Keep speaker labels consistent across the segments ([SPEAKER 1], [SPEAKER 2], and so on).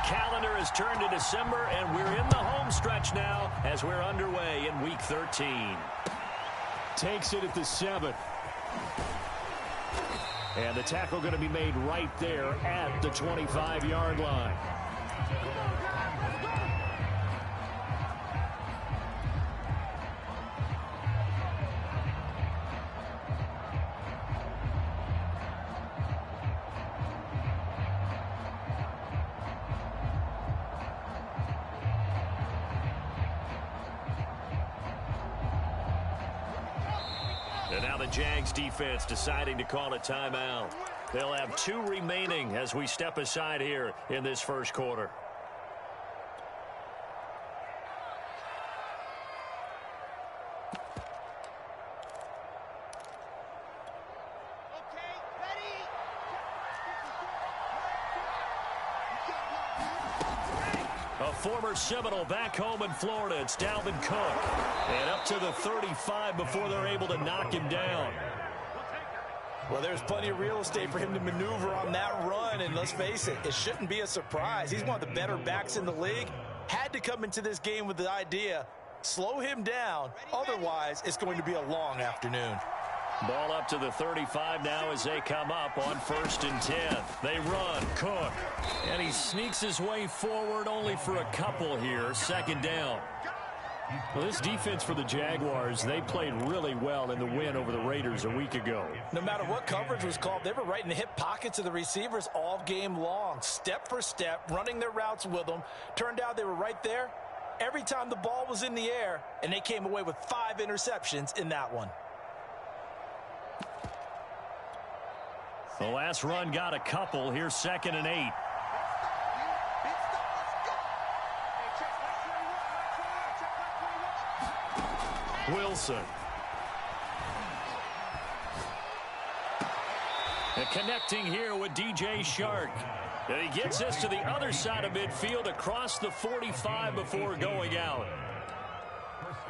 [SPEAKER 1] calendar has turned to December, and we're in the home stretch now as we're underway in Week 13.
[SPEAKER 2] Takes it at the 7. And the tackle going to be made right there at the 25-yard line.
[SPEAKER 1] And now the Jags defense deciding to call a timeout. They'll have 2 remaining as we step aside here in this first quarter. A former Seminole back home in Florida. It's Dalvin Cook. And up to the 35 before they're able to knock him down.
[SPEAKER 3] Well, there's plenty of real estate for him to maneuver on that run. And let's face it, it shouldn't be a surprise. He's one of the better backs in the league. Had to come into this game with the idea, slow him down. Otherwise, it's going to be a long afternoon.
[SPEAKER 1] Ball up to the 35 now as they come up on 1st and 10. They run. Cook. And he sneaks his way forward only for a couple here. 2nd down.
[SPEAKER 2] Well, this defense for the Jaguars, they played really well in the win over the Raiders a week ago.
[SPEAKER 3] No matter what coverage was called, they were right in the hip pockets of the receivers all game long. Step for step, running their routes with them. Turned out they were right there every time the ball was in the air, and they came away with 5 interceptions in that one.
[SPEAKER 1] The last run got a couple. Here's 2nd and 8. Wilson. And connecting here with DJ Shark. And he gets us to the other side of midfield across the 45 before going out.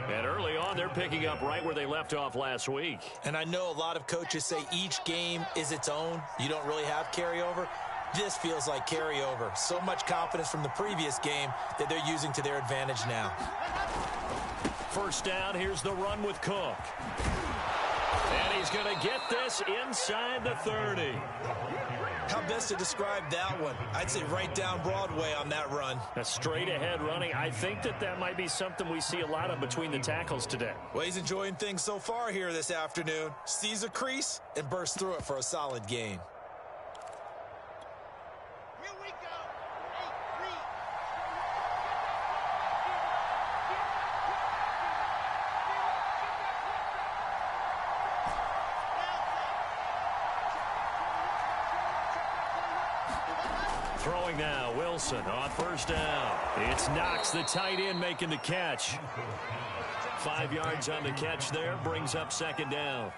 [SPEAKER 1] And early on, they're picking up right where they left off last week.
[SPEAKER 3] And I know a lot of coaches say each game is its own. You don't really have carryover. This feels like carryover. So much confidence from the previous game that they're using to their advantage now.
[SPEAKER 1] 1st down, here's the run with Cook. And he's going to get this inside the 30.
[SPEAKER 3] How best to describe that one? I'd say right down Broadway on that run.
[SPEAKER 1] A straight ahead running. I think that might be something we see a lot of between the tackles today.
[SPEAKER 3] Well, he's enjoying things so far here this afternoon. Sees a crease and bursts through it for a solid gain.
[SPEAKER 4] Here we go.
[SPEAKER 1] Throwing now, Wilson on 1st down. It's Knox, the tight end, making the catch. 5 yards on the catch there, brings up 2nd down.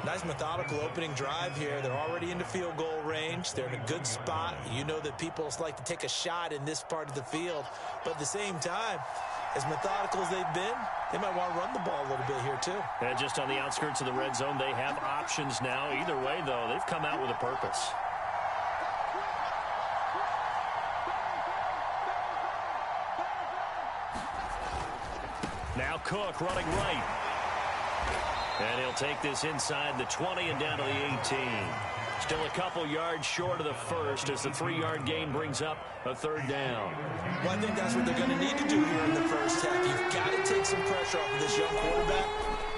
[SPEAKER 3] Nice methodical opening drive here. They're already into field goal range. They're in a good spot. You know that people like to take a shot in this part of the field. But at the same time, as methodical as they've been, they might want to run the ball a little bit here too.
[SPEAKER 1] And just on the outskirts of the red zone, they have options now. Either way, though, they've come out with a purpose. Now Cook running right. And he'll take this inside the 20 and down to the 18. Still a couple yards short of the first as the 3-yard gain brings up a 3rd down.
[SPEAKER 3] Well, I think that's what they're going to need to do here in the first half. You've got to take some pressure off of this young quarterback,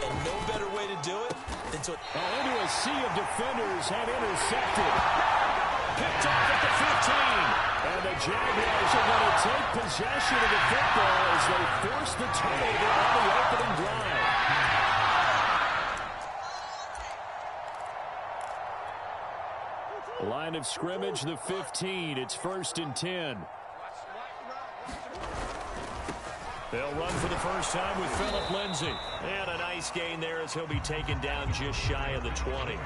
[SPEAKER 3] and no better way to do it than to...
[SPEAKER 2] Into a sea of defenders and intercepted.
[SPEAKER 1] Picked off at the 15. And the Jaguars are going to take possession of the football as they force the turnover on the opening drive.
[SPEAKER 2] Line of scrimmage, the 15. It's 1st and 10.
[SPEAKER 1] They'll run for the first time with Phillip Lindsay. And a nice gain there as he'll be taken down just shy of the 20.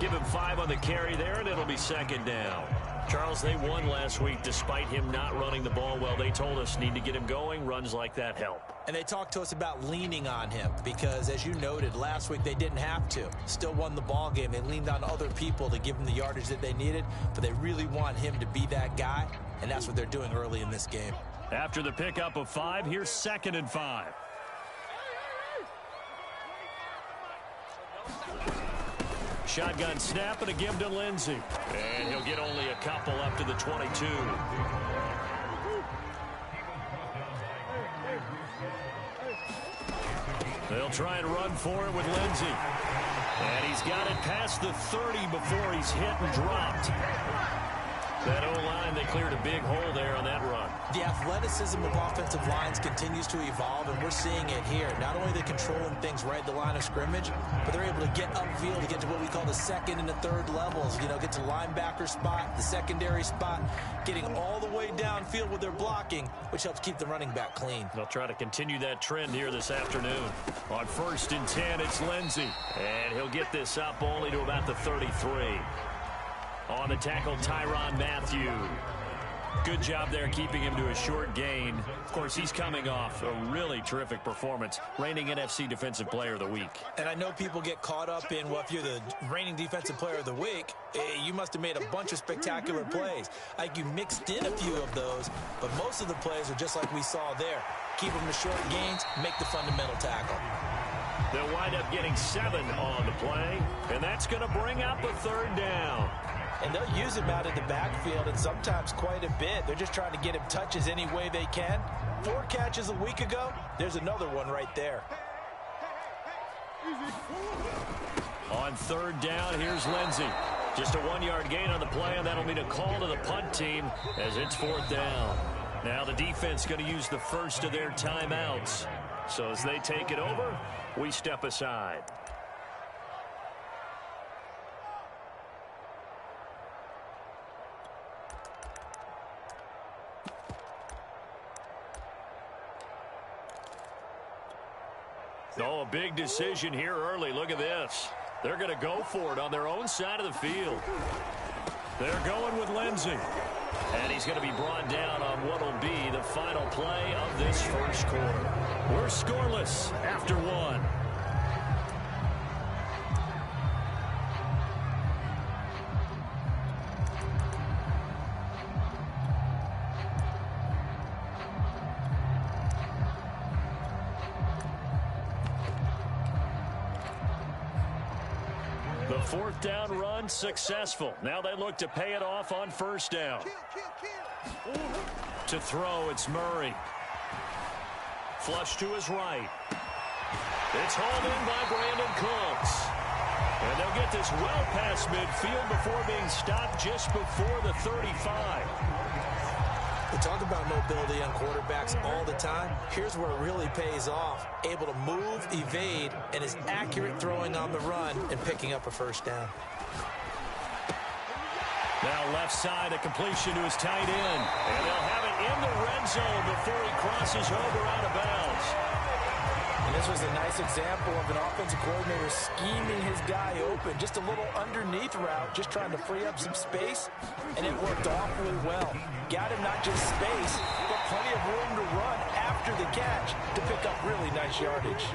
[SPEAKER 1] Give him 5 on the carry there, and it'll be second down. Charles, they won last week despite him not running the ball well. They told us need to get him going. Runs like that help.
[SPEAKER 3] And they talked to us about leaning on him because, as you noted, last week they didn't have to. Still won the ball game. They leaned on other people to give them the yardage that they needed, but they really want him to be that guy, and that's what they're doing early in this game.
[SPEAKER 2] After the pickup of 5, here's 2nd and 5. Shotgun snap and a give to Lindsey.
[SPEAKER 1] And he'll get only a couple up to the 22.
[SPEAKER 2] They'll try and run for it with Lindsey.
[SPEAKER 1] And he's got it past the 30 before he's hit and dropped. That O-line, they cleared a big hole there on that run.
[SPEAKER 3] The athleticism of offensive lines continues to evolve, and we're seeing it here. Not only are they controlling things right at the line of scrimmage, but they're able to get upfield to get to what we call the second and the third levels. You know, get to linebacker spot, the secondary spot, getting all the way downfield with their blocking, which helps keep the running back clean.
[SPEAKER 1] They'll try to continue that trend here this afternoon.
[SPEAKER 2] On 1st and 10, it's Lindsey.
[SPEAKER 1] And he'll get this up only to about the 33. On the tackle, Tyrann Mathieu.
[SPEAKER 2] Good job there keeping him to a short gain. Of course, he's coming off a really terrific performance, reigning NFC Defensive Player of the Week.
[SPEAKER 3] And I know people get caught up in, well, if you're the reigning Defensive Player of the Week, you must have made a bunch of spectacular plays. Like you mixed in a few of those, but most of the plays are just like we saw there. Keep them to short gains, make the fundamental tackle.
[SPEAKER 1] They'll wind up getting 7 on the play, and that's going to bring up a 3rd down.
[SPEAKER 3] And they'll use him out in the backfield, and sometimes quite a bit. They're just trying to get him touches any way they can. 4 catches a week ago. There's another one right there.
[SPEAKER 2] On 3rd down, here's Lindsey.
[SPEAKER 1] Just a 1-yard gain on the play, and that'll mean a call to the punt team as it's 4th down. Now the defense going to use the first of their timeouts. So as they take it over, we step aside. Oh, a big decision here early. Look at this. They're going to go for it on their own side of the field.
[SPEAKER 2] They're going with Lindsey.
[SPEAKER 1] And he's going to be brought down on what will be the final play of this first quarter.
[SPEAKER 2] We're scoreless after 1.
[SPEAKER 1] The 4th down run successful. Now they look to pay it off on 1st down. To throw, it's Murray. Flush to his right. It's hauled in by Brandon Cooks. And they'll get this well past midfield before being stopped just before the 35.
[SPEAKER 3] We talk about mobility on quarterbacks all the time. Here's where it really pays off. Able to move, evade, and is accurate throwing on the run and picking up a 1st down.
[SPEAKER 2] Now left side, a completion to his tight end.
[SPEAKER 1] And they'll have it in the red zone before he crosses over out of bounds.
[SPEAKER 3] And this was a nice example of an offensive coordinator scheming his guy open. Just a little underneath route, just trying to free up some space, and it worked awfully well. Got him not just space, but plenty of room to run after the catch to pick up really nice yardage.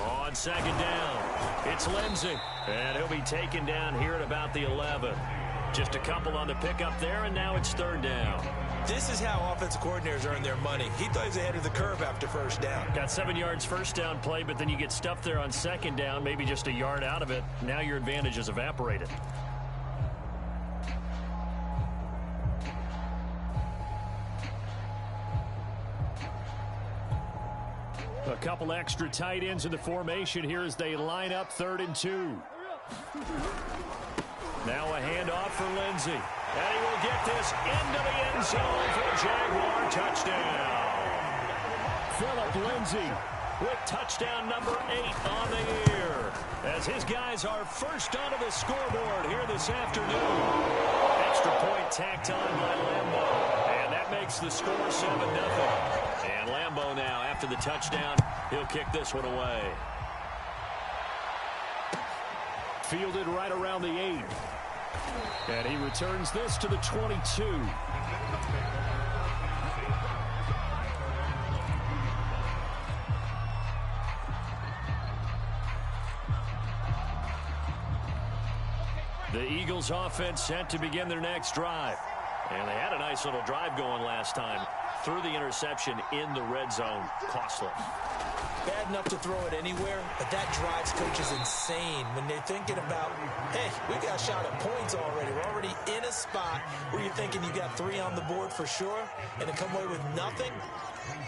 [SPEAKER 1] On 2nd down, it's Lindsey. And he'll be taken down here at about the 11. Just a couple on the pickup there, and now it's 3rd down.
[SPEAKER 3] This is how offensive coordinators earn their money. He thought he was ahead of the curve after 1st down.
[SPEAKER 2] Got 7 yards 1st down play, but then you get stuffed there on 2nd down, maybe just a yard out of it. Now your advantage is evaporated. A couple extra tight ends in the formation here as they line up 3rd and 2.
[SPEAKER 1] Now a handoff for Lindsey. And he will get this into the end zone for a Jaguar touchdown.
[SPEAKER 2] Phillip Lindsey
[SPEAKER 1] with touchdown number 8 on the year. As his guys are first onto the scoreboard here this afternoon. Extra point tacked on by Lambeau. And that makes the score 7-0. And Lambeau now, after the touchdown, he'll kick this one away. Fielded right around the 8. And he returns this to the 22. The Eagles offense set to begin their next drive. And they had a nice little drive going last time. Threw the interception in the red zone. Costly.
[SPEAKER 3] Bad enough to throw it anywhere, but that drives coaches insane when they're thinking about, hey, we got a shot at points already. We're already in a spot where you're thinking you got 3 on the board for sure, and to come away with nothing,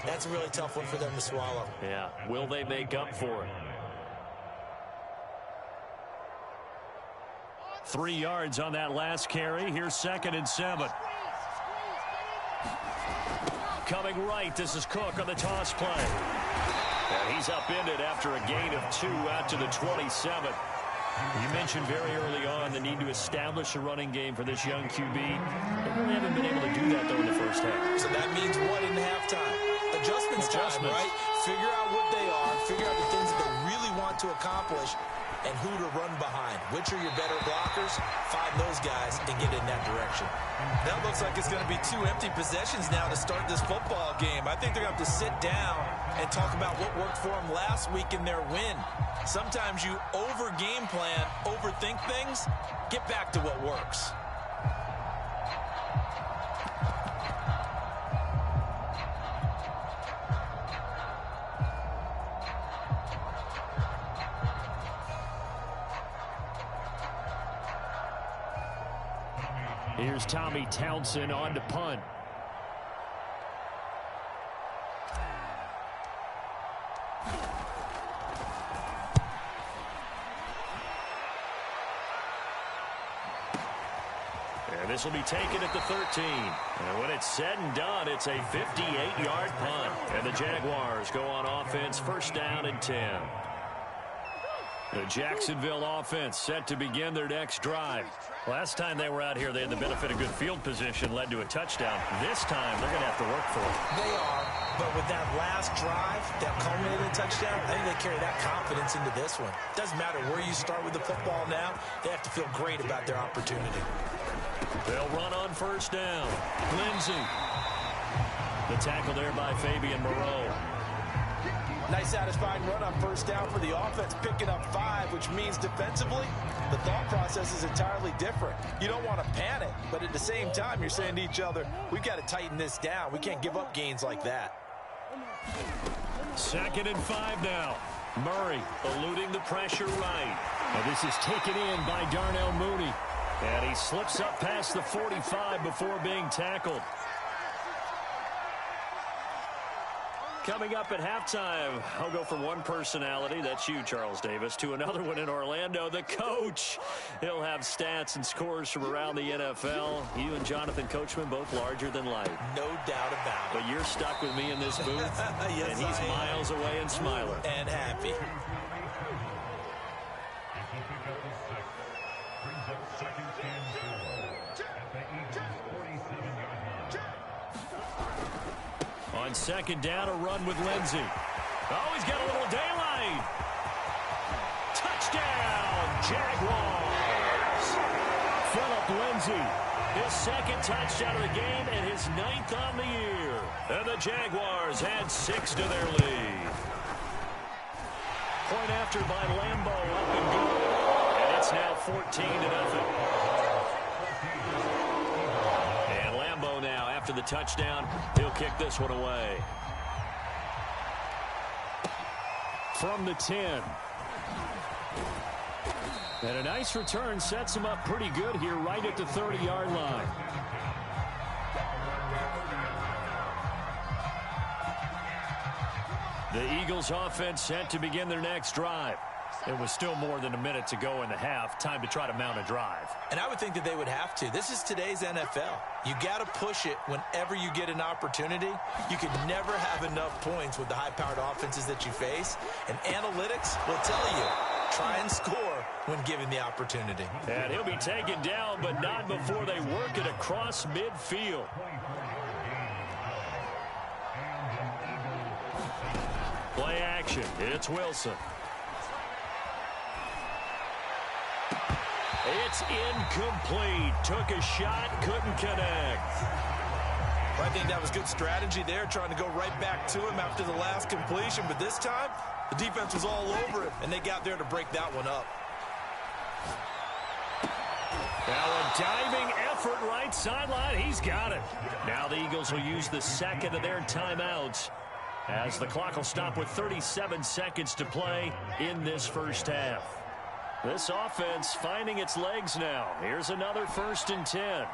[SPEAKER 3] that's a really tough one for them to swallow.
[SPEAKER 1] Yeah, will they make up for it? 3 yards on that last carry. Here's 2nd and 7. Coming right, this is Cook on the toss play. And he's upended after a gain of 2 out to the 27. You mentioned very early on the need to establish a running game for this young QB. They really haven't been able to do that, though, in the first half.
[SPEAKER 3] So that means what in halftime? Adjustments time, right? Figure out what they are, figure out the things that they really want to accomplish, and who to run behind. Which are your better blockers? Find those guys and get in that direction. That looks like it's going to be 2 empty possessions now to start this football game. I think they're going to have to sit down and talk about what worked for them last week in their win. Sometimes you over-game plan, overthink things. Get back to what works.
[SPEAKER 1] Here's Tommy Townsend on to punt. And this will be taken at the 13. And when it's said and done, it's a 58-yard punt. And the Jaguars go on offense, 1st down and 10. The Jacksonville offense set to begin their next drive. Last time they were out here, they had the benefit of good field position, led to a touchdown. This time, they're going to have to work for it.
[SPEAKER 3] They are, but with that last drive that culminated in a touchdown, I think they carry that confidence into this one. Doesn't matter where you start with the football now, they have to feel great about their opportunity.
[SPEAKER 1] They'll run on 1st down. Lindsey. The tackle there by Fabian Moreau.
[SPEAKER 3] Nice satisfying run on 1st down for the offense, picking up 5, which means defensively, the thought process is entirely different. You don't want to panic, but at the same time, you're saying to each other, we've got to tighten this down. We can't give up gains like that.
[SPEAKER 1] 2nd and 5 now. Murray eluding the pressure right. And this is taken in by Darnell Mooney. And he slips up past the 45 before being tackled. Coming up at halftime, I'll go from one personality, that's you, Charles Davis, to another one in Orlando, the coach. He'll have stats and scores from around the NFL. You and Jonathan Coachman, both larger than life.
[SPEAKER 3] No doubt about it.
[SPEAKER 1] But you're stuck with me in this booth,
[SPEAKER 3] yes,
[SPEAKER 1] and he's miles away and smiling.
[SPEAKER 3] And happy.
[SPEAKER 1] On 2nd down, a run with Lindsey. Oh, he's got a little daylight. Touchdown, Jaguars. Phillip Lindsey, his 2nd touchdown of the game and his 9th on the year. And the Jaguars add 6 to their lead. Point after by Lambeau, up and good. And it's now 14-0. After the touchdown, he'll kick this one away. From the 10. And a nice return sets him up pretty good here right at the 30-yard line. The Eagles offense set to begin their next drive. It was still more than a minute to go in the half. Time to try to mount a drive.
[SPEAKER 3] And I would think that they would have to. This is today's NFL. You got to push it whenever you get an opportunity. You could never have enough points with the high-powered offenses that you face. And analytics will tell you, try and score when given the opportunity.
[SPEAKER 1] And he'll be taken down, but not before they work it across midfield. Play action. It's Wilson. It's incomplete. Took a shot, couldn't connect.
[SPEAKER 3] I think that was good strategy there, trying to go right back to him after the last completion. But this time, the defense was all over it, and they got there to break that one up.
[SPEAKER 1] Now a diving effort right sideline. He's got it. Now the Eagles will use the second of their timeouts as the clock will stop with 37 seconds to play in this first half. This offense finding its legs now. Here's another 1st and 10.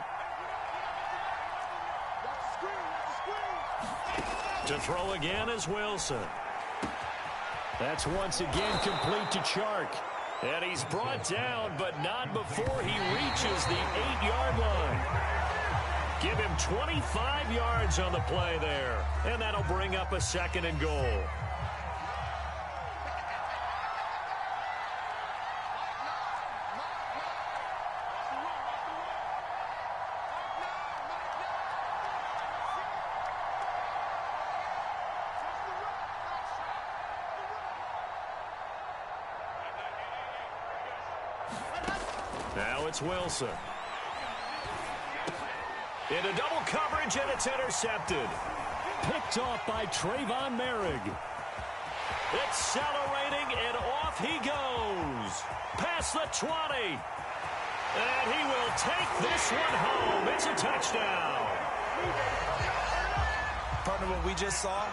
[SPEAKER 1] To throw again is Wilson. That's once again complete to Chark. And he's brought down, but not before he reaches the 8-yard line. Give him 25 yards on the play there. And that'll bring up a 2nd and goal. Now it's Wilson. Into double coverage, and it's intercepted. Picked off by Trayvon Merrick. Accelerating, and off he goes. Past the 20. And he will take this one home. It's a touchdown.
[SPEAKER 3] Partner, what we just saw...